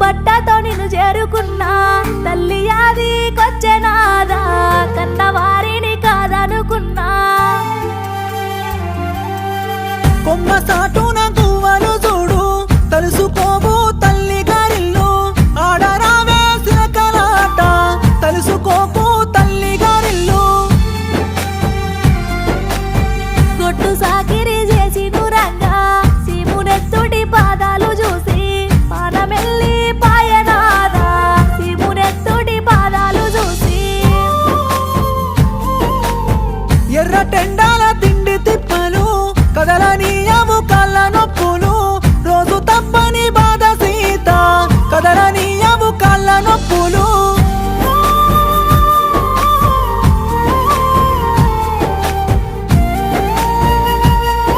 బట్టతో నిన్ను చేరుకున్నా తల్లి అది కొచ్చెనాదా కన్నవారిని కాదనుకున్నా కొమ్మ సాటున గువ్వలు చూడు తలుసుకోవు తల్లి గారిల్లు ఆడరావే సిరకలాట తలుసుకోకు తల్లి గారిల్లు గొడ్డు సాకిరి చేసి నురంగా సీమునెత్తుడి పాదాలు చూసి పానమెల్లి పాయనాదా సీమునెత్తుడి పాదాలు చూసి ఎర్ర టెండాల తిండి తిప్పలు కదలని